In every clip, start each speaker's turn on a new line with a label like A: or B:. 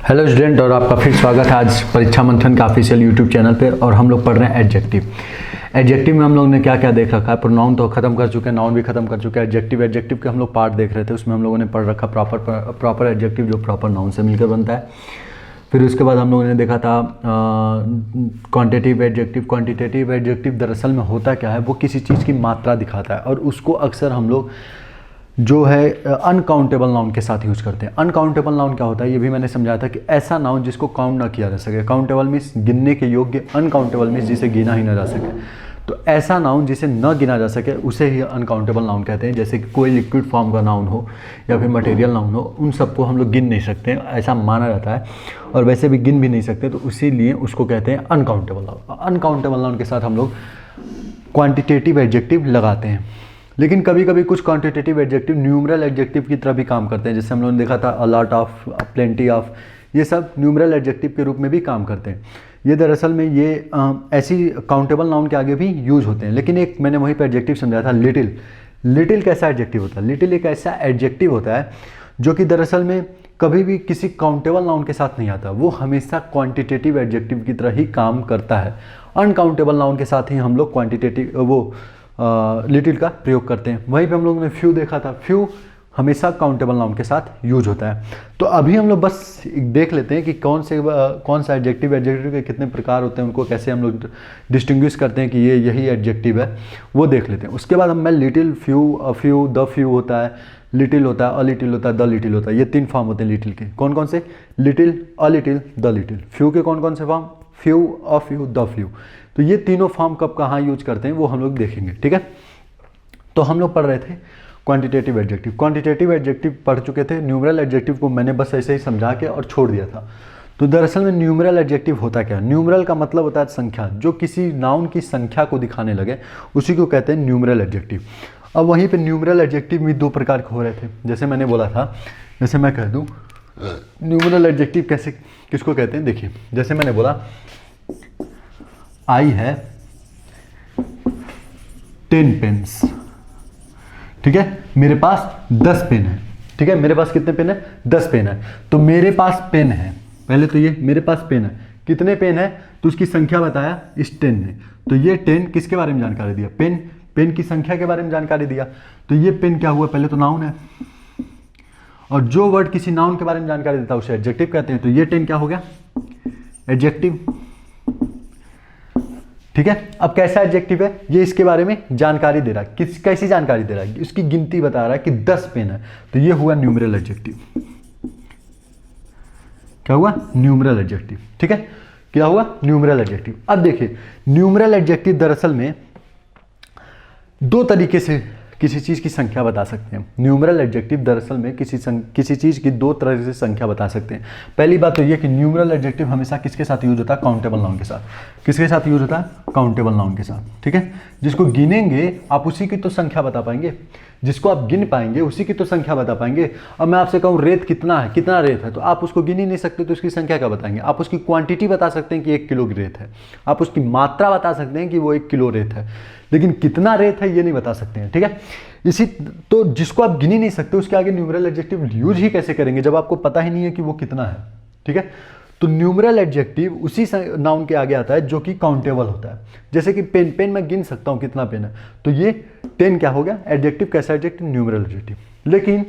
A: Hello student, और आपका फिर स्वागत है आज परीक्षा मंथन का ऑफिशियल यूट्यूब चैनल पे। और हम लोग पढ़ रहे हैं एडजेक्टिव। एडजेक्टिव में हम लोग ने क्या क्या देख रखा है। प्रोनाउन तो खत्म कर चुके हैं, नाउन भी खत्म कर चुके हैं। एडजेक्टिव के हम लोग पार्ट देख रहे थे, उसमें हम लोगों ने पढ़ रखा प्रॉपर एडजेक्टिव जो प्रॉपर नाउन से मिलकर बनता है। फिर उसके बाद हम लोगों ने देखा था क्वांटिटेटिव एडजेक्टिव। क्वांटिटेटिव एडजेक्टिव दरअसल में होता क्या है, वो किसी चीज़ की मात्रा दिखाता है और उसको अक्सर हम लोग जो है अनकाउंटेबल नाउन के साथ यूज करते हैं। अनकाउंटेबल नाउन क्या होता है, ये भी मैंने समझाया था कि ऐसा नाउन जिसको काउंट ना किया जा सके। काउंटेबल मीन्स गिनने के योग्य, अनकाउंटेबल मीन्स जिसे गिना ही ना जा सके। तो ऐसा नाउन जिसे न गिना जा सके उसे ही अनकाउंटेबल नाउन कहते हैं। जैसे कि कोई लिक्विड फॉर्म का नाउन हो या फिर मटेरियल नाउन हो, उन सबको हम लोग गिन नहीं सकते, ऐसा माना जाता है। और वैसे भी गिन भी नहीं सकते, तो इसीलिए उसको कहते हैं अनकाउंटेबल नाउन। अनकाउंटेबल नाउन के साथ हम लोग क्वांटिटेटिव एडजेक्टिव लगाते हैं। लेकिन कभी कभी कुछ क्वांटिटेटिव एडजेक्टिव न्यूमरल एडजेक्टिव की तरह भी काम करते हैं। जैसे हम लोगों ने देखा था अ लॉट ऑफ, प्लेंटी ऑफ, ये सब न्यूमरल एडजेक्टिव के रूप में भी काम करते हैं। ये दरअसल में ये ऐसी काउंटेबल नाउन के आगे भी यूज होते हैं। लेकिन एक मैंने वहीं पर एडजेक्टिव समझाया था, लिटिल। लिटिल कैसा एडजेक्टिव होता है? लिटिल एक ऐसा एडजेक्टिव होता है जो कि दरअसल में कभी भी किसी काउंटेबल नाउन के साथ नहीं आता। वो हमेशा क्वांटिटेटिव एडजेक्टिव की तरह ही काम करता है। अनकाउंटेबल नाउन के साथ ही हम लोग क्वांटिटेटिव लिटिल का प्रयोग करते हैं। वहीं पे हम लोगों ने फ्यू देखा था। फ्यू हमेशा काउंटेबल नाउन के साथ यूज होता है। तो अभी हम लोग बस देख लेते हैं कि कौन सा एडजेक्टिव के कितने प्रकार होते हैं, उनको कैसे हम लोग डिस्टिंग्विश करते हैं कि ये यही एडजेक्टिव है, वो देख लेते हैं। उसके बाद मैं little, few, a few, the few होता है, लिटिल होता है, अ लिटिल होता है, द लिटिल होता है। ये तीन फॉर्म होते हैं लिटिल के। कौन कौन से? Little, a little, the little. Few के कौन कौन से form? Few, a few, the few. तो ये तीनों फॉर्म कब कहाँ यूज करते हैं वो हम लोग देखेंगे, ठीक है। तो हम लोग पढ़ रहे थे क्वांटिटेटिव एडजेक्टिव। क्वांटिटेटिव एडजेक्टिव पढ़ चुके थे। न्यूमरल एडजेक्टिव को मैंने बस ऐसे ही समझा के और छोड़ दिया था। तो दरअसल में न्यूमरल एडजेक्टिव होता क्या है? न्यूमरल का मतलब होता है संख्या। जो किसी नाउन की संख्या को दिखाने लगे उसी को कहते हैं न्यूमरल एडजेक्टिव। अब वहीं पर न्यूमरल एडजेक्टिव भी दो प्रकार के हो रहे थे। जैसे मैंने बोला था, जैसे मैं कह दूँ न्यूमरल एडजेक्टिव कैसे किसको कहते हैं, देखिए। जैसे मैंने बोला आई है 10 पेन्स, ठीक है। मेरे पास 10 पेन है, ठीक है। मेरे पास कितने पेन है? 10 पेन है। तो मेरे पास पेन है, पहले तो ये मेरे पास पेन है। कितने पेन है? तो उसकी संख्या बताया इस 10 ने। तो ये 10 किसके बारे में जानकारी दिया? पेन की संख्या के बारे में जानकारी दिया। तो ये पेन क्या हुआ? पहले तो नाउन है, और जो वर्ड किसी नाउन के बारे में जानकारी देता है उसे एडजेक्टिव कहते हैं। तो ये 10 क्या हो गया? एडजेक्टिव, ठीक है। अब कैसा एडजेक्टिव है? ये इसके बारे में जानकारी दे रहा है। कैसी जानकारी दे रहा है? उसकी गिनती बता रहा है कि 10 पेन है। तो ये हुआ न्यूमरल एडजेक्टिव। क्या हुआ? न्यूमरल एडजेक्टिव, ठीक है। क्या हुआ? Numeral adjective. अब देखिए, न्यूमरल एडजेक्टिव दरअसल में दो तरीके से किसी चीज़ की संख्या बता सकते हैं। न्यूमरल एडजेक्टिव दरअसल में किसी चीज़ की दो तरह से संख्या बता सकते हैं। पहली बात तो ये कि न्यूमरल एडजेक्टिव हमेशा किसके साथ यूज होता है? काउंटेबल नाउन के साथ। किसके साथ यूज होता है? काउंटेबल नाउन के साथ, ठीक है। जिसको गिनेंगे आप उसी की तो संख्या बता पाएंगे। जिसको आप गिन पाएंगे उसी की तो संख्या बता पाएंगे। अब मैं आपसे कहूँ रेत कितना है, कितना रेत है, तो आप उसको गिन ही नहीं सकते, तो उसकी संख्या क्या बताएंगे? आप उसकी क्वांटिटी बता सकते हैं कि 1 किलो रेत है। आप उसकी मात्रा बता सकते हैं कि वो 1 किलो रेत है, लेकिन कितना रेत है ये नहीं बता सकते हैं, ठीक है। इसी तो जिसको आप गिन ही नहीं सकते उसके आगे न्यूमरल एडजेक्टिव यूज ही कैसे करेंगे जब आपको पता ही नहीं है कि वो कितना है, ठीक है। तो न्यूमरल एडजेक्टिव उसी नाउन के आगे आता है जो कि काउंटेबल होता है। जैसे कि पेन मैं गिन सकता हूं कितना पेन है, तो ये 10 क्या हो गया? एडजेक्टिव। कैसा एडजेक्टिव? Numeral adjective. लेकिन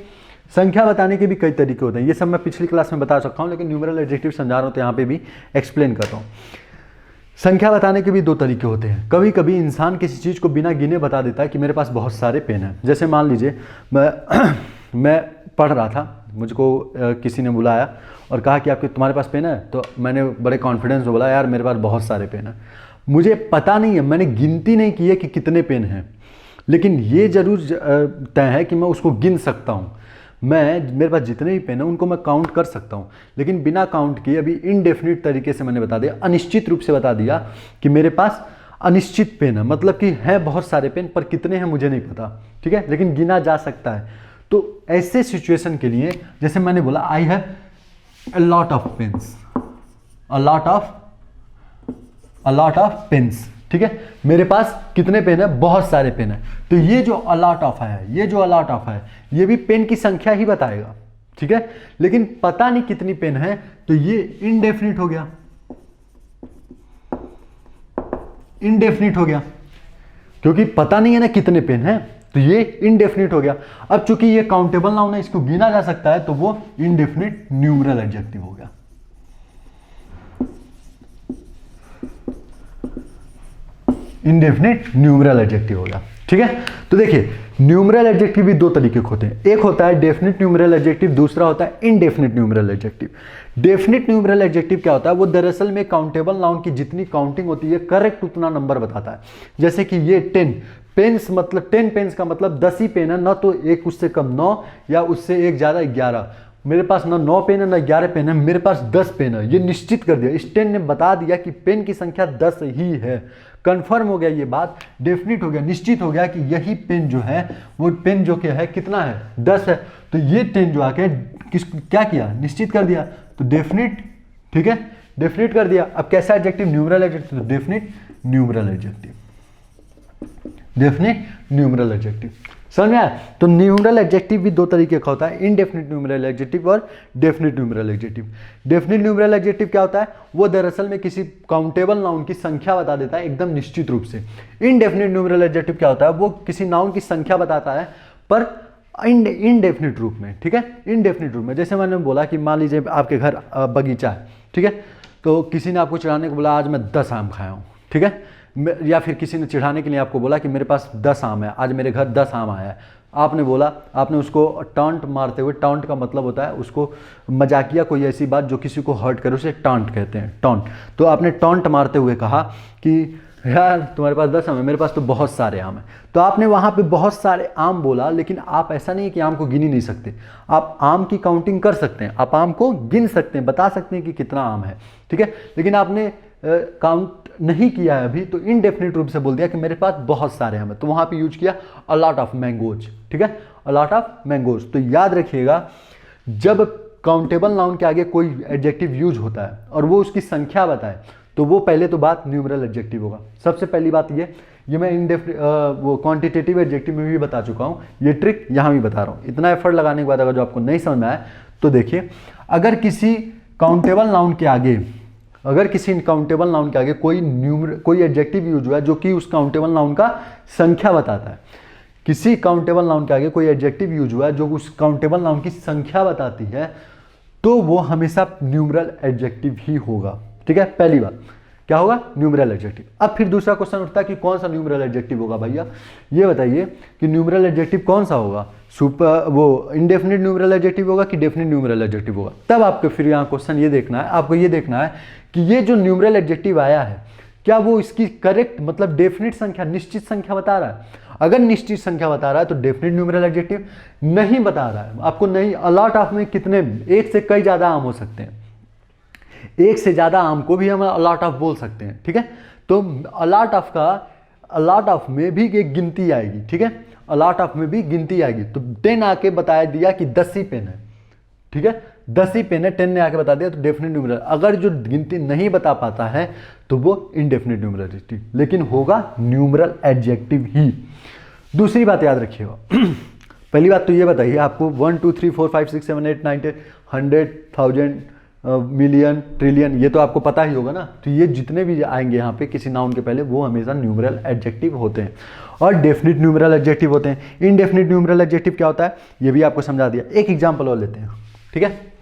A: संख्या बताने के भी कई तरीके होते हैं। ये सब मैं पिछली क्लास में बता सकता हूं, लेकिन न्यूमरल एडजेक्टिव समझा रहा हूं तो यहाँ पे भी एक्सप्लेन करता हूँ। संख्या बताने के भी दो तरीके होते हैं। कभी कभी इंसान किसी चीज़ को बिना गिने बता देता है कि मेरे पास बहुत सारे पेन हैं। जैसे मान लीजिए मैं पढ़ रहा था, मुझको किसी ने बुलाया और कहा कि तुम्हारे पास पेन है, तो मैंने बड़े कॉन्फिडेंस से बोला यार मेरे पास बहुत सारे पेन हैं। मुझे पता नहीं है, मैंने गिनती नहीं की है कि कितने पेन हैं, लेकिन ये जरूर तय है कि मैं उसको गिन सकता हूँ। मेरे पास जितने भी पेन है उनको मैं काउंट कर सकता हूँ, लेकिन बिना काउंट किए अभी इनडेफिनिट तरीके से मैंने बता दिया, अनिश्चित रूप से बता दिया कि मेरे पास अनिश्चित पेन है। मतलब कि है बहुत सारे पेन, पर कितने हैं मुझे नहीं पता, ठीक है, लेकिन गिना जा सकता है। तो ऐसे सिचुएशन के लिए जैसे मैंने बोला I have a lot of pens, a lot of pens, ठीक है। मेरे पास कितने पेन है? बहुत सारे पेन है। तो ये जो अलॉट ऑफ है, ये जो अलॉट ऑफ है, ये भी पेन की संख्या ही बताएगा, ठीक है, लेकिन पता नहीं कितनी पेन है, तो ये इनडेफिनिट हो गया, इनडेफिनिट हो गया, क्योंकि पता नहीं है ना कितने पेन है, तो ये इनडेफिनिट हो गया। अब चूंकि ये काउंटेबल नाउन है, इसको गिना जा सकता है, तो वो इनडेफिनिट न्यूमरल एडजेक्टिव हो गया। इनडेफिनिट न्यूमरल एडजेक्टिव होगा। ठीक है, तो देखिए न्यूमरल एडजेक्टिव भी दो तरीके के होते हैं, एक होता है डेफिनिट न्यूमरल एडजेक्टिव, दूसरा होता है indefinite numeral adjective. Definite numeral adjective क्या होता है, वो दरअसल में काउंटेबल नाउन की जितनी काउंटिंग होती है करेक्ट उतना नंबर बताता है। जैसे कि ये 10 पेन्स, मतलब 10 पेन्स का मतलब 10 ही पेन है, ना तो एक उससे कम 9 या उससे एक ज़्यादा 11। मेरे पास ना 9 पेन है ना 11 पेन है, मेरे पास 10 पेन है। ये निश्चित कर दिया, इस 10 ने बता दिया कि पेन की संख्या 10 ही है। कंफर्म हो गया, ये बात डेफिनिट हो गया, निश्चित हो गया कि यही पेन जो है वो पेन जो क्या है कितना है 10 है। तो ये 10 जो आके क्या किया, निश्चित कर दिया, तो डेफिनिट। ठीक है, डेफिनिट कर दिया। अब कैसा एडजेक्टिव, न्यूमरल एडजेक्टिव, तो definite numeral adjective, definite numeral adjective. समझ में आया? तो न्यूमरल एडजेक्टिव भी दो तरीके का होता है, इनडेफिनिट न्यूमरल एडजेक्टिव और definite numeral adjective. Definite numeral adjective क्या होता है, वो दरअसल में किसी काउंटेबल नाउन की संख्या बता देता है एकदम निश्चित रूप से। इनडेफिनिट न्यूमरल एडजेक्टिव क्या होता है, वो किसी नाउन की संख्या बताता है पर इनडेफिनिट रूप में। ठीक है, इनडेफिनिट रूप में। जैसे मैंने बोला कि मान लीजिए आपके घर बगीचा है, ठीक है, तो किसी ने आपको चिढ़ाने को बोला आज मैं 10 आम खाया हूँ, ठीक है, या फिर किसी ने चिढ़ाने के लिए आपको बोला कि मेरे पास 10 आम है, आज मेरे घर 10 आम आया है। आपने बोला, आपने उसको टॉन्ट मारते हुए, टॉन्ट का मतलब होता है उसको मजाकिया कोई ऐसी बात जो किसी को हर्ट करे, उसे टॉन्ट कहते हैं, टॉन्ट। तो आपने टॉन्ट मारते हुए कहा कि यार तुम्हारे पास 10 आम है, मेरे पास तो बहुत सारे आम है। तो आपने वहाँ पे बहुत सारे आम बोला, लेकिन आप ऐसा नहीं है कि आम को गिन ही नहीं सकते, आप आम की काउंटिंग कर सकते हैं, आप आम को गिन सकते हैं, बता सकते हैं कि कितना आम है। ठीक है, लेकिन आपने काउंट नहीं किया है अभी, तो इनडेफिनिट रूप से बोल दिया कि मेरे पास बहुत सारे आम है, तो वहाँ पे यूज किया अ लॉट ऑफ मैंगोज। ठीक है, अ लॉट ऑफ मैंगोज। तो याद रखिएगा, जब काउंटेबल नाउन के आगे कोई एडजेक्टिव यूज होता है और वो उसकी संख्या बताए, तो वो पहले तो बात न्यूमरल एडजेक्टिव होगा। सबसे पहली बात ये मैं वो क्वांटिटेटिव एडजेक्टिव में भी बता चुका हूँ, ये ट्रिक यहाँ भी बता रहा हूँ। इतना एफर्ट लगाने के बाद अगर जो आपको नहीं समझ में आया तो देखिए, अगर किसी काउंटेबल नाउन के आगे कोई एडजेक्टिव यूज हुआ है जो कि उस काउंटेबल नाउन का संख्या बताता है, किसी काउंटेबल नाउन के आगे कोई एडजेक्टिव यूज हुआ है जो उस काउंटेबल नाउन की संख्या बताती है, तो वो हमेशा न्यूमरल एडजेक्टिव ही होगा। ठीक है, पहली बात क्या होगा, न्यूमरल एडजेक्टिव। अब फिर दूसरा क्वेश्चन उठता है कि कौन सा न्यूमरल एडजेक्टिव होगा भैया, ये बताइए कि न्यूमरल एडजेक्टिव कौन सा होगा, वो इंडेफिनिट न्यूमरल एडजेक्टिव होगा कि डेफिनिट न्यूमरल एडजेक्टिव होगा। तब आपको फिर यहाँ क्वेश्चन ये देखना है, आपको ये देखना है कि ये जो न्यूमरल एडजेक्टिव आया है, क्या वो इसकी करेक्ट मतलब डेफिनिट संख्या, निश्चित संख्या बता रहा है। अगर निश्चित संख्या बता रहा है तो डेफिनिट न्यूमरल एडजेक्टिव, नहीं बता रहा है आपको, नहीं, अ लॉट ऑफ में कितने, एक से कई ज़्यादा आम हो सकते हैं, एक से ज़्यादा आम को भी हम अ लॉट ऑफ बोल सकते हैं। ठीक है, तो अ लॉट ऑफ में भी एक गिनती आएगी। ठीक है, अ लॉट ऑफ में भी गिनती आएगी। तो 10 आके बता दिया कि 10 ही पेन है, ठीक है, 10 ही पेन है, 10 ने आके बता दिया, तो डेफिनिट न्यूमरल। अगर जो गिनती नहीं बता पाता है तो वो इनडेफिनिट न्यूमरल एडजेक्टिव, लेकिन होगा न्यूमरल एडजेक्टिव ही। दूसरी बात याद रखिएगा, पहली बात तो ये बताइए आपको 1 2 3 4 5 6 7 8 9 10 100 1000 मिलियन ट्रिलियन, ये तो आपको पता ही होगा ना। तो ये जितने भी आएंगे यहाँ पे किसी नाउन के पहले, वो हमेशा न्यूमरल एडजेक्टिव होते हैं और डेफिनिट न्यूमरल एडजेक्टिव होते हैं। इनडेफिनिट न्यूमरल एडजेक्टिव क्या होता है, ये भी आपको समझा दिया। एक एग्जांपल और लेते हैं, ठीक है।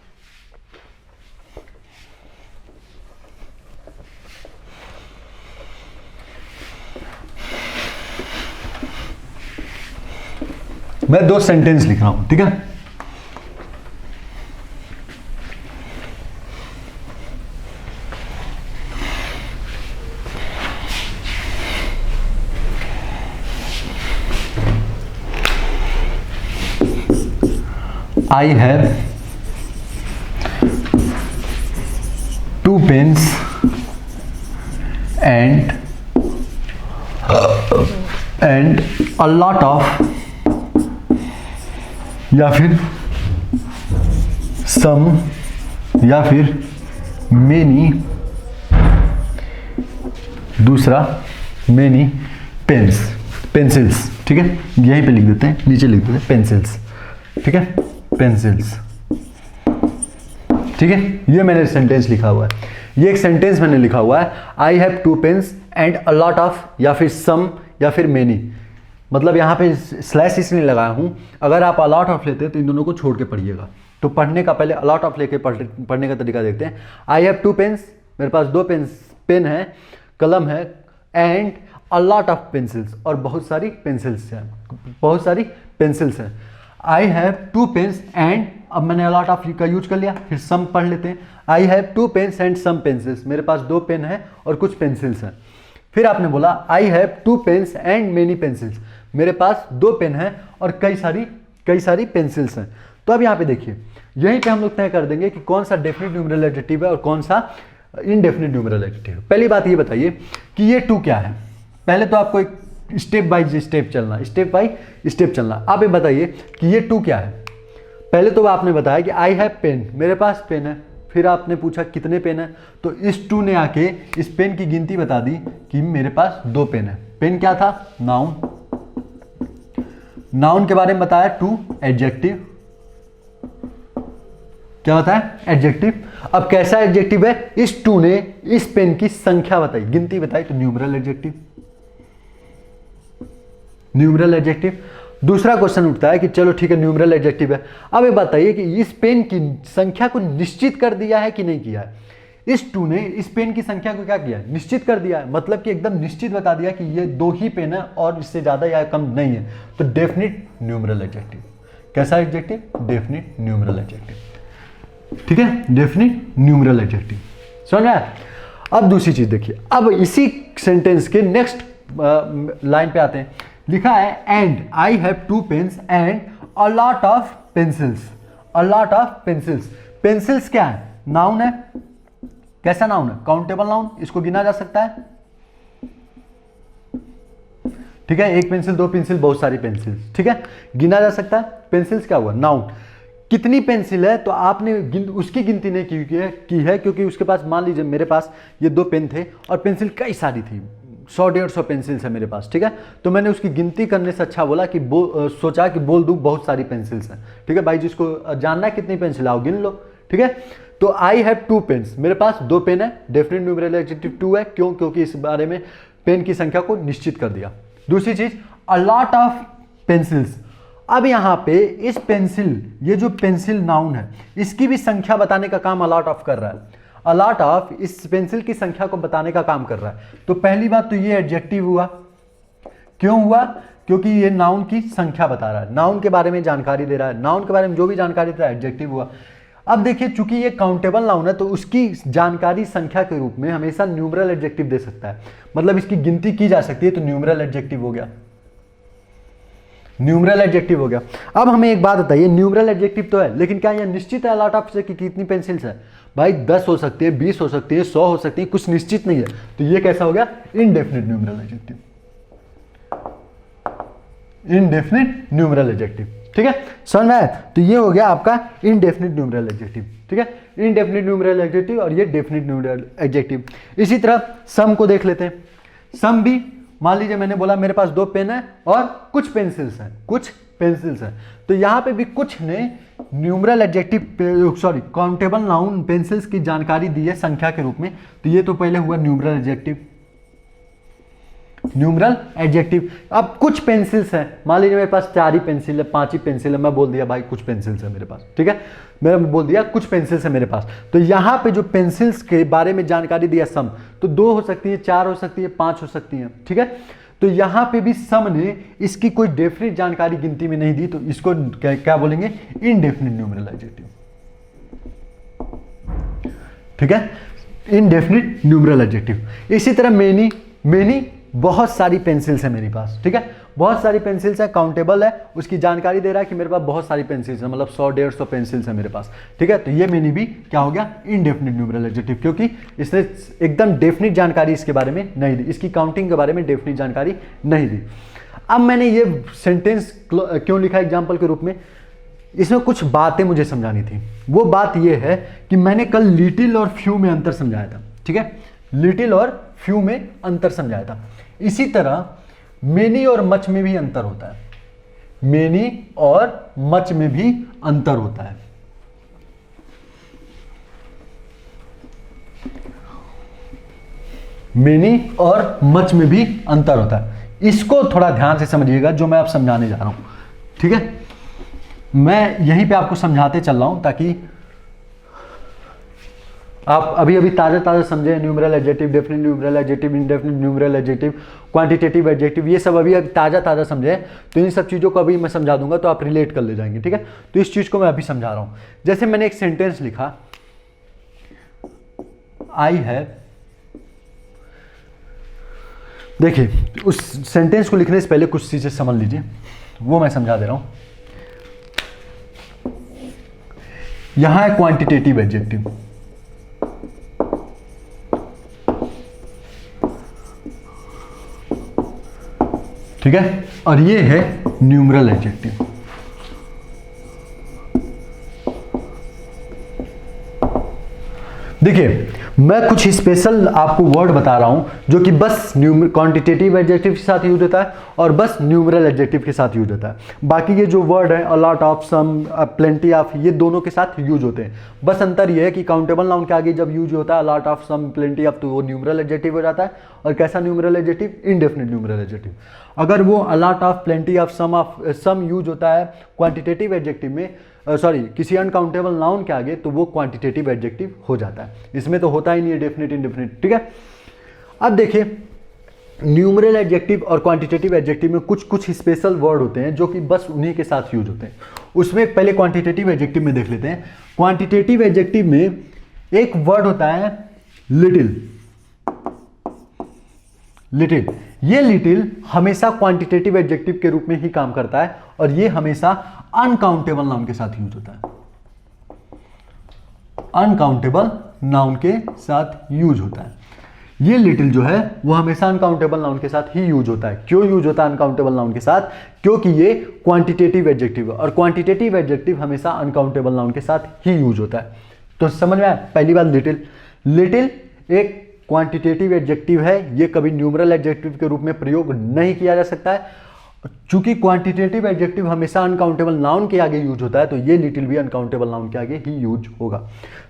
A: मैं 2 सेंटेंस लिख रहा हूं, ठीक है। I have 2 pens and a lot of, या फिर some, या फिर many, दूसरा many pencils, ठीक है, यहीं पे लिख देते हैं, नीचे लिख देते हैं pencils, ठीक है, pencils। ठीक है, ये मैंने सेंटेंस लिखा हुआ है, ये एक सेंटेंस मैंने लिखा हुआ है, I have 2 pens and a lot of, या फिर सम या फिर मेनी, मतलब यहाँ पे स्लैश इसलिए लगाया हूँ, अगर आप अलॉट ऑफ लेते हैं तो इन दोनों को छोड़ के पढ़िएगा। तो पढ़ने का पहले अलॉट ऑफ लेके पढ़ने का तरीका देखते हैं। आई हैव 2 पेन्स, मेरे पास 2 पेन है, कलम है, and a lot of pencils, और बहुत सारी पेंसिल्स हैं, बहुत सारी पेंसिल्स हैं। आई हैव 2 पेन्स एंड, अब मैंने अलॉट ऑफ का यूज कर लिया, फिर सम पढ़ लेते हैं। I have 2 pens and some pencils, मेरे पास 2 पेन है और कुछ पेंसिल्स हैं। फिर आपने बोला I have 2 pens and many pencils, मेरे पास 2 पेन है और कई सारी पेंसिल्स हैं। तो अब यहाँ पे देखिए, यहीं पे हम लोग तय कर देंगे कि कौन सा डेफिनेट न्यूमेरल एडजेक्टिव है और कौन सा इनडेफिनेट न्यूमेरल एडजेक्टिव है। पहली बात ये बताइए कि ये 2 क्या है। पहले तो आपको एक स्टेप बाय स्टेप चलना, स्टेप बाय स्टेप चलना। आप ये बताइए कि ये 2 क्या है। पहले तो आपने बताया कि आई हैव पेन, मेरे पास पेन है, फिर आपने पूछा कितने पेन है, तो इस 2 ने आके इस पेन की गिनती बता दी कि मेरे पास 2 पेन है। पेन क्या था? नाउन, नाउन के बारे में बताया 2, एडजेक्टिव क्या होता है? एडजेक्टिव। अब कैसा एडजेक्टिव है? इस 2 ने इस पेन की संख्या बताई, गिनती बताई, तो न्यूमेरल एडजेक्टिव, न्यूमेरल एडजेक्टिव। दूसरा क्वेश्चन उठता है कि चलो ठीक है न्यूमेरल एडजेक्टिव है, अब ये बताइए कि इस पेन की संख्या को निश्चित कर दिया है कि नहीं किया है। इस 2 ने इस पेन की संख्या को क्या किया है? निश्चित कर दिया है, मतलब कि एकदम निश्चित बता दिया कि ये 2 ही पेन है और इससे ज्यादा या कम नहीं है, तो डेफिनिट न्यूमेरल एडजेक्टिव। कैसा एडजेक्टिव? Definite numeral adjective. ठीक है, डेफिनिट न्यूमेरल एडजेक्टिव, समझ में आया? अब दूसरी चीज देखिए, अब इसी सेंटेंस के नेक्स्ट लाइन पे आते हैं। लिखा है and I have 2 pens and a lot of pencils, a lot of pencils. Pencils क्या है? नाउन है। कैसा नाउन है? काउंटेबल नाउन, इसको गिना जा सकता है। ठीक है, 1 पेंसिल, 2 पेंसिल, बहुत सारी पेंसिल्स, ठीक है, गिना जा सकता है। पेंसिल्स क्या हुआ? नाउन। कितनी पेंसिल है? तो आपने उसकी गिनती नहीं की है क्योंकि उसके पास, मान लीजिए मेरे पास ये 2 पेन थे और पेंसिल कई सारी थी, 100-150 पेंसिल्स है मेरे पास, ठीक है, तो मैंने उसकी गिनती करने से अच्छा बोला कि सोचा कि बोल दूं बहुत सारी पेंसिल्स हैं। ठीक है भाई, जिसको जानना है कितनी पेंसिल आओ गिन लो। ठीक है, तो आई हैव 2 पेन्स, मेरे पास 2 पेन है, डेफिनेट न्यूमेरल एडजेक्टिव 2 है। क्यों? क्योंकि इस बारे में पेन की संख्या को निश्चित कर दिया। दूसरी चीज, अ लॉट ऑफ पेंसिल्स। अब यहां पे इस पेंसिल, ये जो पेंसिल नाउन है, इसकी भी संख्या बताने का काम अलॉट ऑफ कर रहा है। अलॉट ऑफ इस पेंसिल की संख्या को बताने का काम कर रहा है। तो पहली बात तो ये एडजेक्टिव हुआ। क्यों हुआ? क्योंकि ये नाउन की संख्या बता रहा है, नाउन के बारे में जानकारी दे रहा है, नाउन के बारे में जो भी जानकारी दे रहा है, एडजेक्टिव हुआ। अब देखिए, चूंकि ये काउंटेबल नाउन है तो उसकी जानकारी संख्या के रूप में हमेशा न्यूमेरल एडजेक्टिव दे सकता है, मतलब इसकी गिनती की जा सकती है, तो न्यूमेरल एडजेक्टिव हो गया, न्यूमेरल एडजेक्टिव हो गया। अब हमें एक बात बताइए, न्यूमेरल एडजेक्टिव तो है, लेकिन क्या यह निश्चित है अलॉट ऑफ से कि कितनी पेंसिल्स है? भाई 10 हो सकती है, 20 हो सकती है, 100 हो सकती है, कुछ निश्चित नहीं है। तो ये कैसा हो गया? Indefinite numeral adjective, indefinite numeral adjective. ठीक है, समझ में आया? तो ये हो गया आपका इनडेफिनिट न्यूमेरल एडजेक्टिव। ठीक है, इनडेफिनिट न्यूमेरल एडजेक्टिव और ये डेफिनिट न्यूमेरल एडजेक्टिव। इसी तरह सम को देख लेते हैं। सम भी, मान लीजिए मैंने बोला मेरे पास 2 पेन है और कुछ पेंसिल्स हैं, कुछ पेंसिल्स हैं, तो यहां पे भी कुछ ने numeral adjective, sorry countable noun pencils की जानकारी दी है संख्या के रूप में, तो ये तो पहले हुआ न्यूमेरल एडजेक्टिव, न्यूमेरल एडजेक्टिव। अब कुछ पेंसिल्स हैं, मान लीजिए मेरे पास 4 ही पेंसिल है, 5 ही पेंसिल है, मैं बोल दिया भाई कुछ पेंसिल्स है मेरे पास। ठीक है, मैंने बोल दिया कुछ पेंसिल्स है मेरे पास, तो यहां पे जो पेंसिल्स के बारे में जानकारी दिया सम, तो 2 हो सकती है, 4 हो सकती है, 5 हो सकती है। ठीक है, तो यहां पे भी सम ने इसकी कोई डेफिनेट जानकारी गिनती में नहीं दी, तो इसको क्या बोलेंगे? Indefinite numeral adjective. ठीक है, इनडेफिनिट न्यूमेरल एडजेक्टिव। इसी तरह मेनी, मेनी बहुत सारी पेंसिल्स है मेरे पास। ठीक है, बहुत सारी पेंसिल्स है, काउंटेबल है, उसकी जानकारी दे रहा है कि मेरे पास बहुत सारी पेंसिल्स है, मतलब 100-150 पेंसिल्स है मेरे पास। ठीक है, तो ये मेनी भी क्या हो गया? इनडेफिनिट न्यूमेरल एडजेक्टिव, क्योंकि इसने एकदम डेफिनिट जानकारी इसके बारे में नहीं दी, इसकी काउंटिंग के बारे में डेफिनिट जानकारी नहीं दी। अब मैंने ये सेंटेंस क्यों लिखा एग्जाम्पल के रूप में? इसमें कुछ बातें मुझे समझानी थी। वो बात यह है कि मैंने कल लिटिल और फ्यू में अंतर समझाया था। ठीक है, लिटिल और फ्यू में अंतर समझाया था। इसी तरह मेनी और मच में भी अंतर होता है, मेनी और मच में भी अंतर होता है। मेनी और मच में भी अंतर होता है। इसको थोड़ा ध्यान से समझिएगा जो मैं आप समझाने जा रहा हूं, ठीक है। मैं यहीं पे आपको समझाते चल रहा हूं ताकि आप अभी अभी ताज़ा समझे। Numeral adjective, definite numeral adjective, indefinite numeral adjective, quantitative adjective, ये सब अभी ताज़ा समझे। तो इन सब चीज़ों को अभी मैं समझा दूंगा तो आप रिलेट कर ले जाएंगे, ठीक है। तो इस चीज़ को मैं अभी समझा रहा हूँ। जैसे मैंने एक सेंटेंस लिखा, आई हैव, देखिए उस सेंटेंस को लिखने से पहले कुछ चीज़ें समझ लीजिए, वो मैं समझा दे रहा हूँ। यहां है क्वांटिटेटिव एडजेक्टिव, ठीक है, और ये है न्यूमरल एडजेक्टिव। देखिए मैं कुछ स्पेशल आपको वर्ड बता रहा हूं जो कि बस क्वांटिटेटिव एडजेक्टिव के साथ यूज होता है और बस न्यूमरल एडजेक्टिव के साथ यूज होता है। बाकी ये जो वर्ड है a lot of, some, plenty of, ये दोनों के साथ यूज होते हैं। बस अंतर ये है कि काउंटेबल नाउन के आगे जब यूज होता है a lot of, some, plenty of, तो वो न्यूमरल एडजेक्टिव हो जाता है। और कैसा numeral adjective? Indefinite numeral adjective. अगर वो a lot of, plenty of, some use होता है क्वांटिटेटिव एडजेक्टिव में, किसी अनकाउंटेबल नाउन के आगे, तो वो क्वांटिटेटिव एडजेक्टिव हो जाता है। इसमें तो होता ही नहीं है डेफिनेट इंडेफिनिट, ठीक है। अब देखिए न्यूमरल एडजेक्टिव और क्वांटिटेटिव एडजेक्टिव में कुछ स्पेशल वर्ड होते हैं जो कि बस उन्हीं के साथ यूज होते हैं। उसमें पहले क्वांटिटेटिव एडजेक्टिव में देख लेते हैं। क्वांटिटेटिव एडजेक्टिव में एक वर्ड होता है लिटिल। लिटिल, ये लिटिल हमेशा क्वांटिटेटिव एडजेक्टिव के रूप में ही काम करता है और ये हमेशा अनकाउंटेबल नाउन के साथ यूज होता है। अनकाउंटेबल नाउन के साथ यूज होता है। ये लिटिल जो है वो हमेशा अनकाउंटेबल नाउन के साथ ही यूज होता है। क्यों यूज होता है अनकाउंटेबल नाउन के साथ? क्योंकि ये क्वांटिटेटिव एडजेक्टिव है और क्वांटिटेटिव एडजेक्टिव हमेशा अनकाउंटेबल नाउन के साथ ही यूज होता है। तो समझ में आया? पहली बात लिटिल, लिटिल एक क्वांटिटेटिव एडजेक्टिव है, ये कभी न्यूमरल एडजेक्टिव के रूप में प्रयोग नहीं किया जा सकता है। चूंकि क्वांटिटेटिव एडजेक्टिव हमेशा अनकाउंटेबल नाउन के आगे यूज होता है तो ये लिटिल भी अनकाउंटेबल नाउन के आगे ही यूज होगा।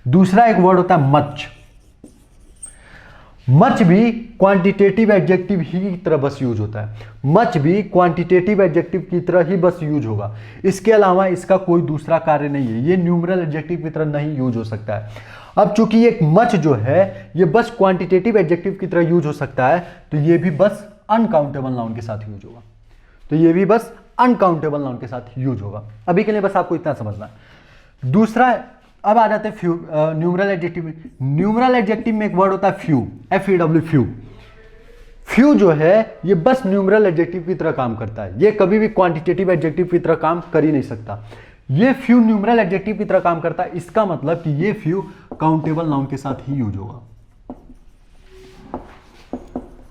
A: दूसरा एक वर्ड होता है मच। मच भी क्वांटिटेटिव एडजेक्टिव ही की तरह बस यूज होता है। मच भी क्वांटिटेटिव एडजेक्टिव की तरह ही बस यूज होगा। इसके अलावा इसका कोई दूसरा कार्य नहीं है। ये न्यूमरल एडजेक्टिव की तरह नहीं यूज हो सकता है। अब चूंकि एक मच जो है ये बस क्वांटिटेटिव एडजेक्टिव की तरह यूज हो सकता है तो ये भी बस अनकाउंटेबल नाउन के साथ यूज होगा। तो ये भी बस अनकाउंटेबल नाउन के साथ यूज होगा। अभी के लिए बस आपको इतना समझना है। दूसरा, अब आ जाते हैं फ्यू, न्यूमरल एडजेक्टिव में। न्यूमरल एडजेक्टिव में एक वर्ड होता है फ्यू, FEW, फ्यू। फ्यू जो है ये बस न्यूमरल एडजेक्टिव की तरह काम करता है। ये कभी भी क्वांटिटेटिव एडजेक्टिव की तरह काम कर ही नहीं सकता। ये फ्यू न्यूमरल एडजेक्टिव की तरह काम करता है। इसका मतलब कि ये फ्यू काउंटेबल नाउन के साथ ही यूज होगा।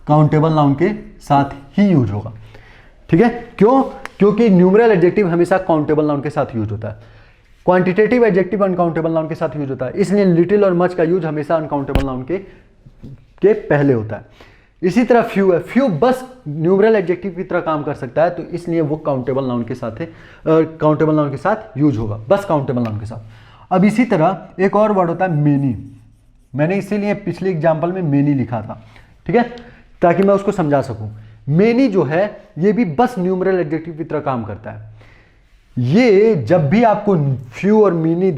A: काउंटेबल नाउन के साथ ही यूज होगा, ठीक है। क्यों? क्योंकि न्यूमरल एडजेक्टिव हमेशा काउंटेबल नाउन के साथ यूज होता है। क्वांटिटेटिव एडजेक्टिव अनकाउंटेबल नाउन के साथ यूज होता है। इसलिए लिटिल और मच का यूज हमेशा अनकाउंटेबल नाउन के पहले होता है। इसी तरह फ्यू है, फ्यू बस न्यूमरल एडजेक्टिव की तरह काम कर सकता है तो इसलिए वो काउंटेबल नाउन के साथ है, काउंटेबल नाउन के साथ यूज होगा, बस काउंटेबल नाउन के साथ। अब इसी तरह एक और वर्ड होता है मेनी। मैंने इसीलिए पिछले एग्जाम्पल में मेनी लिखा था, ठीक है, ताकि मैं उसको समझा सकूं। मेनी जो है ये भी बस न्यूमरल एडजेक्टिव की तरह काम करता है। ये जब भी आपको फ्यू और मेनी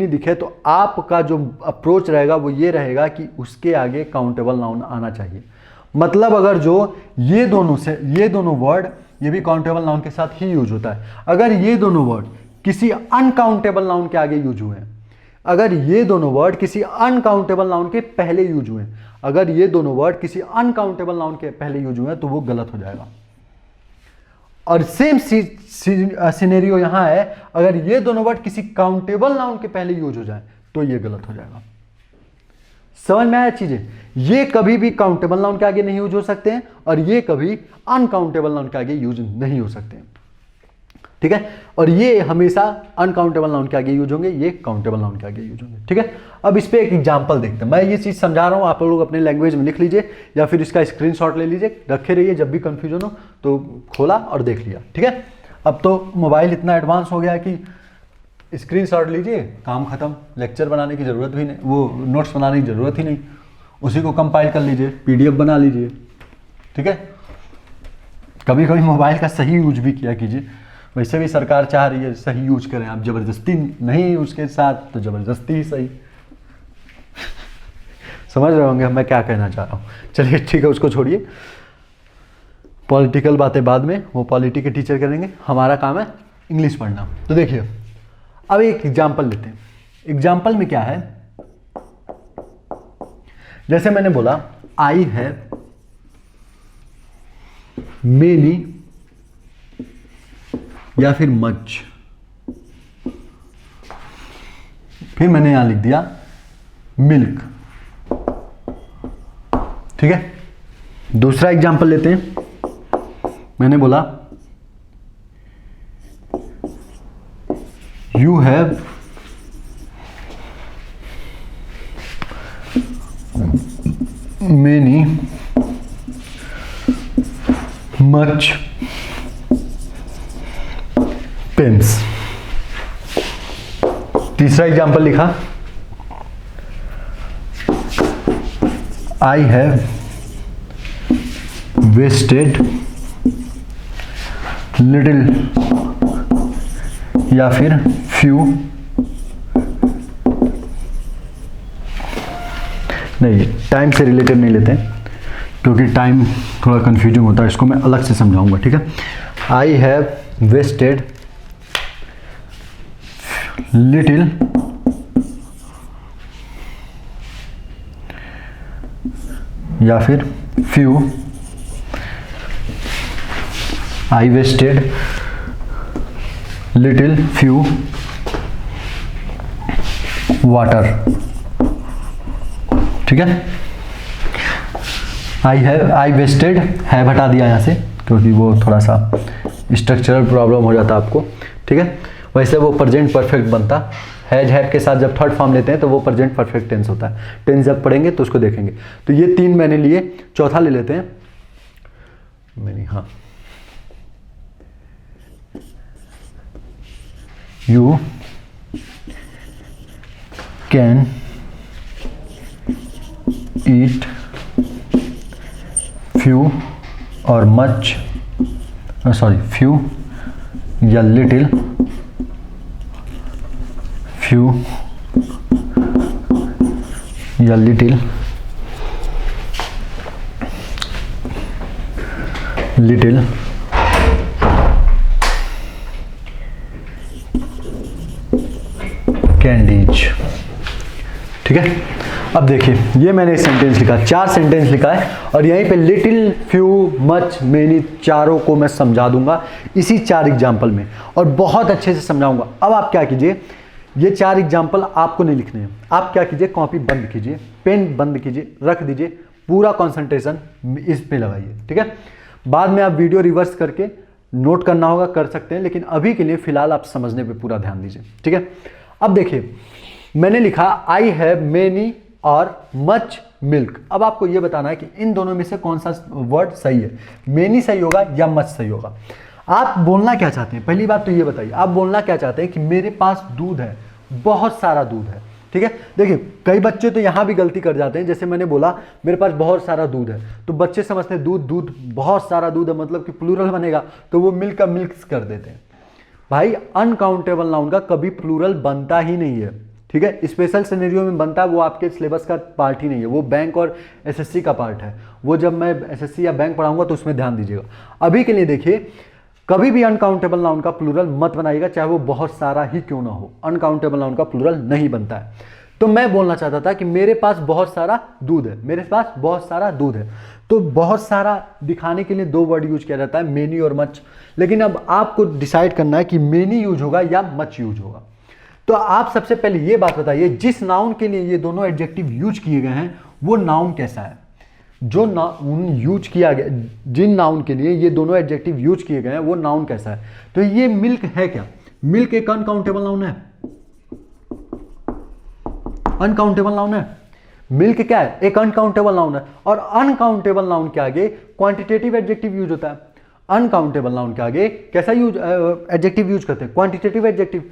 A: दिखे तो आपका जो अप्रोच रहेगा वो ये रहेगा कि उसके आगे काउंटेबल नाउन आना चाहिए। मतलब अगर जो ये दोनों वर्ड ये भी काउंटेबल नाउन के साथ ही यूज होता है। अगर ये दोनों वर्ड किसी अनकाउंटेबल नाउन के आगे यूज हुए, अगर ये दोनों वर्ड किसी अनकाउंटेबल नाउन के पहले यूज हुए, अगर ये दोनों वर्ड किसी अनकाउंटेबल नाउन के पहले यूज हुए तो वो गलत हो जाएगा। और सेम सिनेरियो यहां है, अगर ये दोनों वर्ड किसी काउंटेबल नाउन के पहले यूज हो जाए तो ये गलत हो जाएगा। समझ में आया चीजें? ये कभी भी काउंटेबल नाउन के आगे नहीं यूज हो सकते हैं और ये कभी अनकाउंटेबल नाउन के आगे यूज नहीं हो सकते हैं, ठीक है। और ये हमेशा अनकाउंटेबल नाउन के आगे यूज होंगे, ये काउंटेबल नाउन के आगे यूज होंगे, ठीक है। अब इस पे एक एग्जांपल देखते हैं। मैं ये चीज समझा रहा हूं, आप लोग अपने लैंग्वेज में लिख लीजिए या फिर इसका स्क्रीनशॉट ले लीजिए, रखे रहिए। जब भी कंफ्यूजन हो तो खोला और देख लिया, ठीक है। अब तो मोबाइल इतना एडवांस हो गया है कि स्क्रीनशॉट लीजिए, काम खत्म, लेक्चर बनाने की जरूरत भी नहीं, वो नोट्स बनाने की जरूरत ही नहीं। उसी को कंपाइल कर लीजिए, पीडीएफ बना लीजिए, ठीक है। कभी कभी मोबाइल का सही यूज भी किया कीजिए, वैसे भी सरकार चाह रही है सही यूज करें, आप जबरदस्ती नहीं उसके साथ तो जबरदस्ती ही सही। समझ रहे होंगे मैं क्या कहना चाह रहा हूँ। चलिए ठीक है, उसको छोड़िए, पॉलिटिकल बातें बाद में, वो पॉलिटी के टीचर करेंगे, हमारा काम है इंग्लिश पढ़ना। तो देखिए अब एक एग्जाम्पल लेते हैं। एग्जाम्पल में क्या है, जैसे मैंने बोला आई हैव मेनी या फिर मच, फिर मैंने यहां लिख दिया मिल्क, ठीक है। दूसरा एग्जाम्पल लेते हैं, मैंने बोला you have many much pens. तीसरा एग्जाम्पल लिखा आई हैव वेस्टेड लिटिल या फिर फ्यू, नहीं टाइम से रिलेटेड नहीं लेते हैं क्योंकि टाइम थोड़ा कंफ्यूजिंग होता है, इसको मैं अलग से समझाऊंगा, ठीक है। आई हैव वेस्टेड लिटिल या फिर few, I wasted little few water, ठीक है। आई वेस्टेड है हटा दिया यहाँ से क्योंकि वो थोड़ा सा स्ट्रक्चरल प्रॉब्लम हो जाता आपको, ठीक है। वैसे वो प्रेजेंट परफेक्ट बनता, हैज हैव के साथ जब थर्ड फॉर्म लेते हैं तो वो प्रेजेंट परफेक्ट टेंस होता है। टेंस जब पढ़ेंगे तो उसको देखेंगे। तो ये तीन मैंने लिए, चौथा ले लेते हैं मैंने, हाँ यू कैन ईट फ्यू और मच, सॉरी फ्यू या लिटिल, फ्यू या लिटिल, लिटिल कैंडीज, ठीक है। अब देखिए ये मैंने सेंटेंस लिखा, 4 सेंटेंस लिखा है और यहीं पे लिटिल, फ्यू, मच, मेनी चारों को मैं समझा दूंगा इसी 4 एग्जाम्पल में और बहुत अच्छे से समझाऊंगा। अब आप क्या कीजिए, ये 4 एग्जाम्पल आपको नहीं लिखने हैं, आप क्या कीजिए कॉपी बंद कीजिए, पेन बंद कीजिए, रख दीजिए, पूरा कंसंट्रेशन इस पे लगाइए, ठीक है। बाद में आप वीडियो रिवर्स करके नोट करना होगा, कर सकते हैं, लेकिन अभी के लिए फिलहाल आप समझने पे पूरा ध्यान दीजिए, ठीक है। अब देखिए मैंने लिखा आई हैव मेनी और मच मिल्क। अब आपको यह बताना है कि इन दोनों में से कौन सा वर्ड सही है, मेनी सही होगा या मच सही होगा। आप बोलना क्या चाहते हैं, पहली बात तो ये बताइए, आप बोलना क्या चाहते हैं कि मेरे पास दूध है, बहुत सारा दूध है, ठीक है। देखिए कई बच्चे तो यहां भी गलती कर जाते हैं, जैसे मैंने बोला मेरे पास बहुत सारा दूध है, तो बच्चे समझते हैं दूध दूध बहुत सारा दूध है मतलब कि प्लूरल बनेगा, तो वो मिल्क का मिल्क्स कर देते हैं। भाई अनकाउंटेबल नाउन का कभी प्लूरल बनता ही नहीं है, ठीक है। स्पेशल सिनेरियो में बनता है, वो आपके सिलेबस का पार्ट ही नहीं है, वो बैंक और एसएससी का पार्ट है, वो जब मैं एसएससी या बैंक पढ़ाऊंगा तो उसमें ध्यान दीजिएगा। अभी के लिए देखिए कभी भी अनकाउंटेबल नाउन का प्लूरल मत बनाइएगा, चाहे वो बहुत सारा ही क्यों ना हो, अनकाउंटेबल नाउन का प्लूरल नहीं बनता है। तो मैं बोलना चाहता था कि मेरे पास बहुत सारा दूध है, मेरे पास बहुत सारा दूध है, तो बहुत सारा दिखाने के लिए 2 वर्ड यूज किया जाता है, मेनी और मच। लेकिन अब आपको डिसाइड करना है कि मेनी यूज होगा या मच यूज होगा। तो आप सबसे पहले ये बात बताइए, जिस नाउन के लिए ये दोनों एडजेक्टिव यूज किए गए हैं वो नाउन कैसा है। जो नाउन यूज किया गया, जिन नाउन के लिए ये दोनों एडजेक्टिव यूज किए गए हैं वो नाउन कैसा है। तो ये मिल्क है क्या, मिल्क एक अनकाउंटेबल नाउन है, अनकाउंटेबल नाउन है। मिल्क क्या है, एक अनकाउंटेबल नाउन है, और अनकाउंटेबल नाउन के आगे क्वांटिटेटिव एडजेक्टिव यूज होता है। अनकाउंटेबल नाउन के आगे कैसा यूज एडजेक्टिव यूज करते हैं, क्वांटिटेटिव एडजेक्टिव।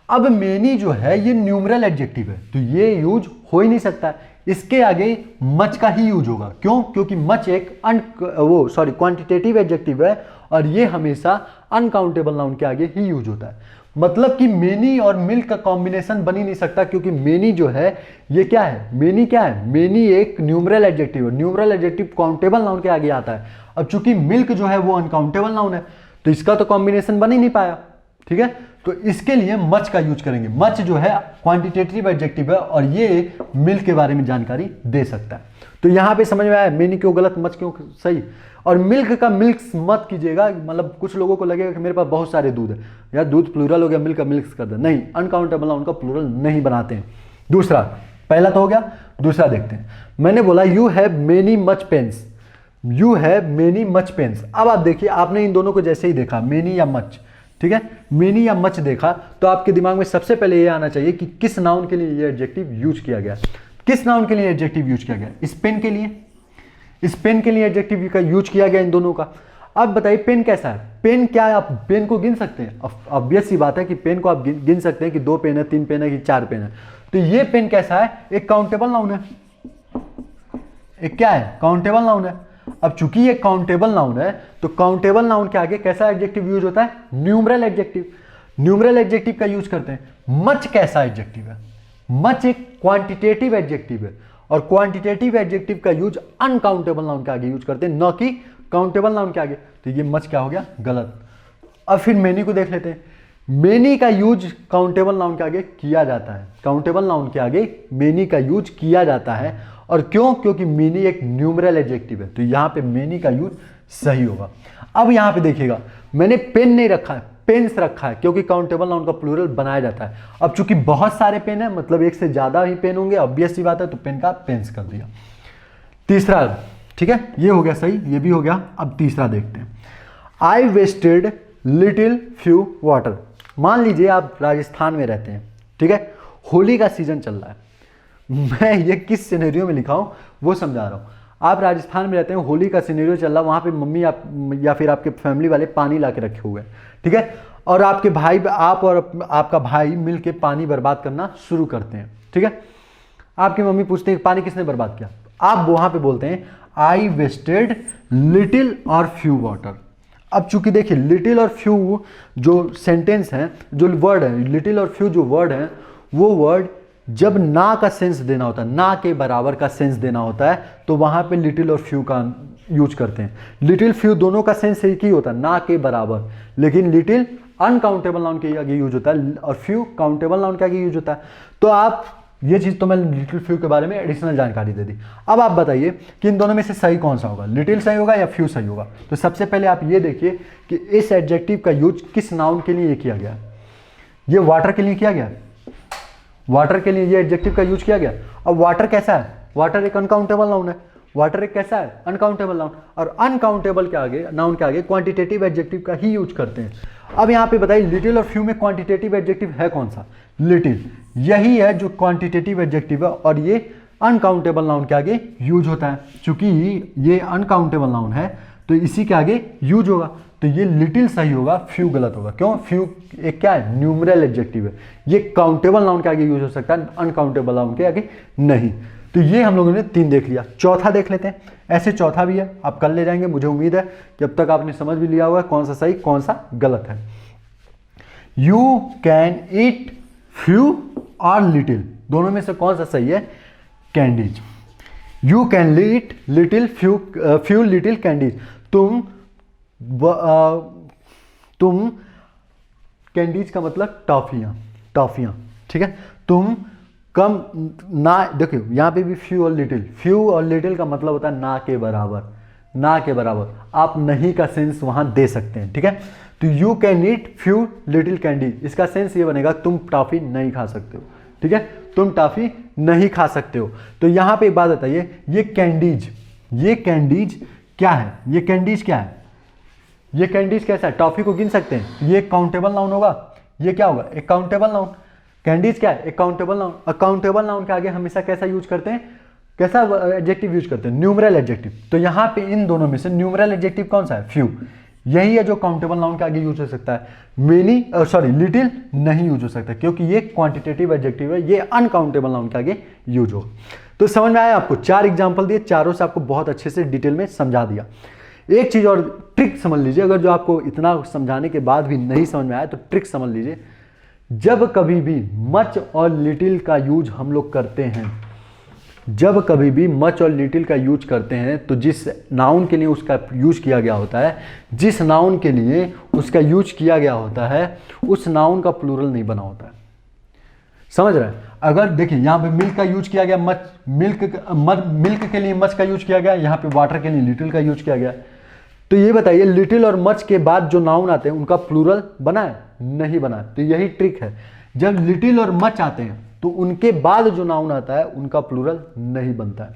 A: अब मेनी जो है ये न्यूमरल एडजेक्टिव है, तो ये यूज हो ही नहीं सकता, इसके आगे मच का ही यूज होगा। क्यों? क्योंकि मच एक क्वांटिटेटिव एडजेक्टिव है और ये हमेशा अनकाउंटेबल नाउन के आगे ही यूज होता है। मतलब कि मेनी और मिल्क का कॉम्बिनेशन बन ही नहीं सकता, क्योंकि मेनी जो है ये क्या है, मेनी क्या है, मेनी एक न्यूमरल एडजेक्टिव है। न्यूमरल एडजेक्टिव काउंटेबल नाउन के आगे आता है। अब चूंकि मिल्क जो है वो अनकाउंटेबल नाउन है, तो इसका तो कॉम्बिनेशन बन ही नहीं पाया, ठीक है। तो इसके लिए मच का यूज करेंगे। मच जो है क्वांटिटेटिव एडजेक्टिव है और ये मिल्क के बारे में जानकारी दे सकता है। तो यहां पे समझ में आया मेनी क्यों गलत, मच क्यों सही। और मिल्क का मिल्क्स मत कीजिएगा, मतलब कुछ लोगों को लगेगा कि मेरे पास बहुत सारे दूध है, यार दूध प्लूरल हो गया, मिल्क का मिल्क्स कर दे, नहीं, अनकाउंटेबल नाउन का प्लूरल नहीं बनाते हैं। दूसरा, पहला तो हो गया, दूसरा देखते हैं। मैंने बोला you have many much pens, you have many much pens. अब आप देखिए, आपने इन दोनों को जैसे ही देखा, मेनी या मच, ठीक है, मेनी या मच देखा, तो आपके दिमाग में सबसे पहले ये आना चाहिए कि किस नाउन के लिए ये एडजेक्टिव यूज किया गया। किस नाउन के लिए एडजेक्टिव यूज किया गया? इस पेन के लिए, इस पेन के लिए एडजेक्टिव का यूज किया गया इन दोनों का। अब बताइए पेन कैसा है? पेन क्या है? आप पेन को गिन सकते हैं? ऑब्वियस सी बात है कि पेन को आप गिन सकते हैं कि 2 पेन है, 3 पेन है, कि 4 पेन है। तो ये पेन कैसा है? एक काउंटेबल नाउन है। एक क्या है? काउंटेबल नाउन है। अब चूंकि ये काउंटेबल नाउन है, तो काउंटेबल नाउन के आगे कैसा एडजेक्टिव यूज होता है? Numeral adjective. न्यूमरल एडजेक्टिव का यूज करते हैं। मच कैसा एडजेक्टिव है? मच एक क्वांटिटेटिव एडजेक्टिव है और क्वांटिटेटिव एडजेक्टिव का यूज अनकाउंटेबल नाउन के आगे यूज करते हैं, न कि काउंटेबल नाउन के आगे। तो ये मच क्या हो गया? गलत। अब फिर मेनी को देख लेते हैं। मेनी का यूज काउंटेबल नाउन के आगे किया जाता है। काउंटेबल नाउन के आगे मेनी का यूज किया जाता है। और क्यों? क्योंकि मेनी एक न्यूमरल एडजेक्टिव है, तो यहां पे मेनी का यूज सही होगा। अब यहां पे देखिएगा, मैंने पेन नहीं रखा है, पेन्स रखा है, क्योंकि काउंटेबल नाउन का प्लूरल बनाया जाता है। अब चूंकि बहुत सारे पेन है, मतलब एक से ज्यादा ही पेन होंगे, ऑब्वियस सी बात है, तो पेन का पेन्स कर दिया। तीसरा, ठीक है, ये हो गया सही, ये भी हो गया। अब तीसरा देखते हैं। I wasted little few water. मान लीजिए आप राजस्थान में रहते हैं, ठीक है, होली का सीजन चल रहा है। मैं ये किस सिनेरियो में लिखा हूं वो समझा रहा हूं। आप राजस्थान में रहते हैं, होली का सिनेरियो चल रहा है, वहां पे मम्मी या फिर आपके फैमिली वाले पानी ला के रखे हुए हैं, ठीक है, और आपके भाई, आप और आपका भाई मिलके पानी बर्बाद करना शुरू करते हैं, ठीक है। आपकी मम्मी पूछते हैं पानी किसने बर्बाद किया? आप वहां पे बोलते हैं आई वेस्टेड लिटिल और फ्यू वाटर। अब चूंकि देखिए लिटिल और फ्यू जो सेंटेंस है, जो वर्ड है, लिटिल और फ्यू जो वर्ड है, वो वर्ड जब ना का सेंस देना होता है, ना के बराबर का सेंस देना होता है, तो वहां पे लिटिल और फ्यू का यूज करते हैं। लिटिल फ्यू दोनों का सेंस एक ही होता है, ना के बराबर, लेकिन लिटिल अनकाउंटेबल नाउन के आगे यूज होता है और फ्यू काउंटेबल नाउन के आगे यूज होता है। तो आप ये चीज तो मैं लिटिल फ्यू के बारे में एडिशनल जानकारी दे दी। अब आप बताइए कि इन दोनों में से सही कौन सा होगा, लिटिल सही होगा या फ्यू सही होगा? तो सबसे पहले आप ये देखिए कि इस एडजेक्टिव का यूज किस नाउन के लिए किया गया। ये वाटर के लिए किया गया, वाटर के लिए ये एडजेक्टिव का यूज किया गया। अब वाटर कैसा है? वाटर एक अनकाउंटेबल नाउन है। वाटर एक कैसा है? Uncountable noun. और अनकाउंटेबल के आगे, नाउन के आगे क्वांटिटेटिव एडजेक्टिव का ही यूज करते हैं। अब यहां पे बताइए लिटिल और फ्यू में क्वांटिटेटिव एडजेक्टिव है कौन सा? लिटिल। यही है जो क्वांटिटेटिव एडजेक्टिव है और ये अनकाउंटेबल नाउन के आगे यूज होता है। चूंकि ये अनकाउंटेबल नाउन है तो इसी के आगे यूज होगा, तो ये लिटिल सही होगा, फ्यू गलत होगा। क्यों? फ्यू एक क्या है? न्यूमरल एडजेक्टिव है। ये काउंटेबल नाउन के आगे यूज हो सकता है, अनकाउंटेबल नाउन के आगे नहीं। तो ये हम लोगों ने 3 देख लिया। चौथा देख लेते हैं। ऐसे चौथा भी है, आप कल ले जाएंगे, मुझे उम्मीद है कि अब तक आपने समझ भी लिया हुआ है कौन सा सही कौन सा गलत है। यू कैन ईट फ्यू और लिटिल, दोनों में से कौन सा सही है? Candies. You can eat little few little candies. तुम कैंडीज का मतलब टॉफियां, ठीक है। तुम कम ना, देखियो यहां पे भी फ्यू और लिटिल का मतलब होता है ना के बराबर, ना के बराबर। आप नहीं का सेंस वहां दे सकते हैं, ठीक है। तो you can eat few little candies, इसका सेंस ये बनेगा तुम टॉफी नहीं खा सकते हो, ठीक है, तुम टॉफी नहीं खा सकते हो। तो यहां पे एक बात बताइए, ये कैंडीज क्या है? ये कैंडीज क्या है? ये कैंडीज कैसा है? टॉफी को गिन सकते हैं, ये काउंटेबल नाउन होगा। ये क्या होगा? एक काउंटेबल नाउन। कैंडीज क्या है? एक काउंटेबल नाउन। अकाउंटेबल नाउन के आगे हमेशा कैसा यूज करते हैं? कैसा एडजेक्टिव यूज करते हैं? Numeral adjective. तो यहां पे इन दोनों में से न्यूमरल एडजेक्टिव कौन सा है? फ्यू। यही है जो काउंटेबल नाउन के आगे यूज हो सकता है। मेनी लिटिल नहीं यूज हो सकता, क्योंकि ये क्वांटिटेटिव एडजेक्टिव है, ये अनकाउंटेबल नाउन के आगे यूज हो। तो समझ में आया आपको? 4 एग्जाम्पल दिए, चारों से आपको बहुत अच्छे से डिटेल में समझा दिया। एक चीज और ट्रिक समझ लीजिए, अगर जो आपको इतना समझाने के बाद भी नहीं समझ में आया तो ट्रिक समझ लीजिए। जब कभी भी मच और लिटिल का यूज हम लोग करते हैं, जब कभी भी मच और लिटिल का यूज करते हैं, तो जिस नाउन के लिए उसका यूज किया गया होता है, जिस नाउन के लिए उसका यूज किया गया होता है, उस नाउन का प्लूरल नहीं बना होता है। समझ रहे हैं? अगर देखिए यहाँ पे मिल्क का यूज किया गया, मिल्क के लिए मच का यूज किया गया, यहाँ पे वाटर के लिए लिटिल का यूज किया गया, तो ये बताइए लिटिल और मच के बाद जो नाउन आते हैं उनका प्लूरल बना है? नहीं बना है। तो यही ट्रिक है, जब लिटिल और मच आते हैं तो उनके बाद जो नाउन आता है उनका प्लूरल नहीं बनता है,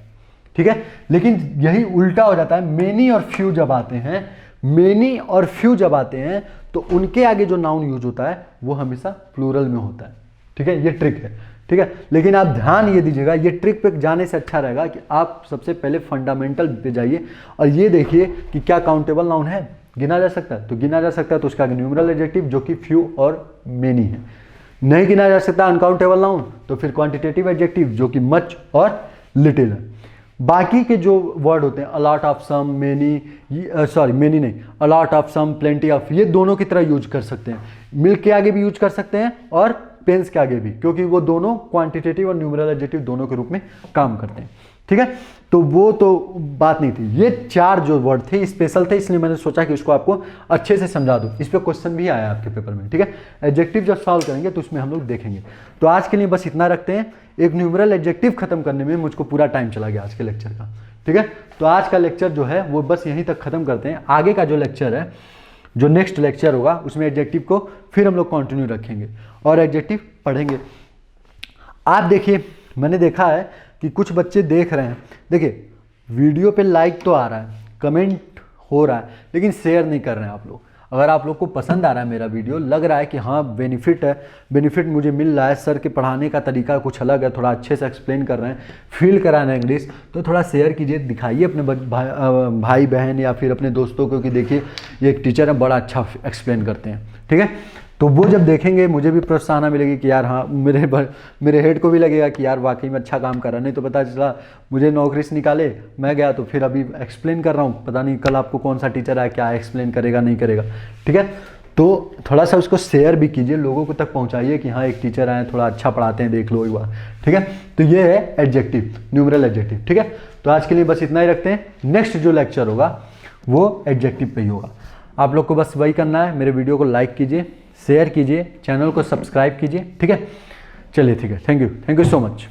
A: ठीक है। लेकिन यही उल्टा हो जाता है, मेनी और फ्यू जब आते हैं, मेनी और फ्यू जब आते हैं तो उनके आगे जो नाउन यूज होता है वो हमेशा प्लूरल में होता है, ठीक है। ये ट्रिक है, ठीक है। लेकिन आप ध्यान ये दीजिएगा, ये ट्रिक पे जाने से अच्छा रहेगा कि आप सबसे पहले फंडामेंटल पे जाइए और ये देखिए कि क्या काउंटेबल नाउन है, गिना जा सकता है। तो गिना जा सकता है तो उसका न्यूमरल एडजेक्टिव जो कि फ्यू और मेनी है। नहीं गिना जा सकता अनकाउंटेबल नाउन तो फिर क्वांटिटेटिव एडजेक्टिव जो कि मच और लिटिल है। बाकी के जो वर्ड होते हैं a lot of some, many, many नहीं, a lot of some, plenty of, ये दोनों की तरह यूज कर सकते हैं। मिल्क के आगे भी यूज कर सकते हैं और पेन्स के आगे भी, क्योंकि वो दोनों क्वांटिटेटिव और न्यूमरल एडजेक्टिव दोनों के रूप में काम करते हैं, ठीक है। तो वो तो बात नहीं थी। ये 4 जो वर्ड थे स्पेशल थे, इसलिए मैंने सोचा कि उसको आपको अच्छे से समझा दूं। इस पे क्वेश्चन भी आया आपके पेपर में, ठीक है। एडजेक्टिव जब सॉल्व करेंगे तो उसमें हम लोग देखेंगे। तो आज के लिए बस इतना रखते हैं। एक न्यूमरल एडजेक्टिव खत्म करने में मुझको पूरा टाइम चला गया आज के लेक्चर का, ठीक है। तो आज का लेक्चर जो है वो बस यहीं तक खत्म करते हैं। आगे का जो लेक्चर है, जो नेक्स्ट लेक्चर होगा, उसमें एडजेक्टिव को फिर हम लोग कंटिन्यू रखेंगे और एडजेक्टिव पढ़ेंगे। आप देखिए, मैंने देखा है कि कुछ बच्चे देख रहे हैं, देखिए वीडियो पे लाइक तो आ रहा है, कमेंट हो रहा है, लेकिन शेयर नहीं कर रहे हैं आप लोग। अगर आप लोग को पसंद आ रहा है मेरा वीडियो, लग रहा है कि हाँ बेनिफिट है, बेनिफिट मुझे मिल रहा है, सर के पढ़ाने का तरीका कुछ अलग है, थोड़ा अच्छे से एक्सप्लेन कर रहे हैं, फील करा रहे हैं इंग्लिश, तो थोड़ा शेयर कीजिए, दिखाइए अपने भाई बहन या फिर अपने दोस्तों को कि देखिए ये एक टीचर है, बड़ा अच्छा एक्सप्लेन करते हैं, ठीक है। तो वो जब देखेंगे मुझे भी प्रोत्साहन मिलेगी कि यार हाँ, मेरे हेड को भी लगेगा कि यार वाकई में अच्छा काम कर रहा है। नहीं तो पता चला मुझे नौकरी से निकाले, मैं गया तो फिर अभी एक्सप्लेन कर रहा हूँ, पता नहीं कल आपको कौन सा टीचर है, क्या एक्सप्लेन करेगा नहीं करेगा, ठीक है। तो थोड़ा सा उसको शेयर भी कीजिए, लोगों को तक पहुँचाइए कि हाँ एक टीचर आए, थोड़ा अच्छा पढ़ाते हैं, देख लो एक बार, ठीक है। तो ये है एडजेक्टिव, न्यूमरल एडजेक्टिव, ठीक है। तो आज के लिए बस इतना ही रखते हैं। नेक्स्ट जो लेक्चर होगा वो एडजेक्टिव पे ही होगा। आप लोग को बस वही करना है, मेरे वीडियो को लाइक कीजिए, शेयर कीजिए, चैनल को सब्सक्राइब कीजिए, ठीक है। चलिए ठीक है, थैंक यू सो मच।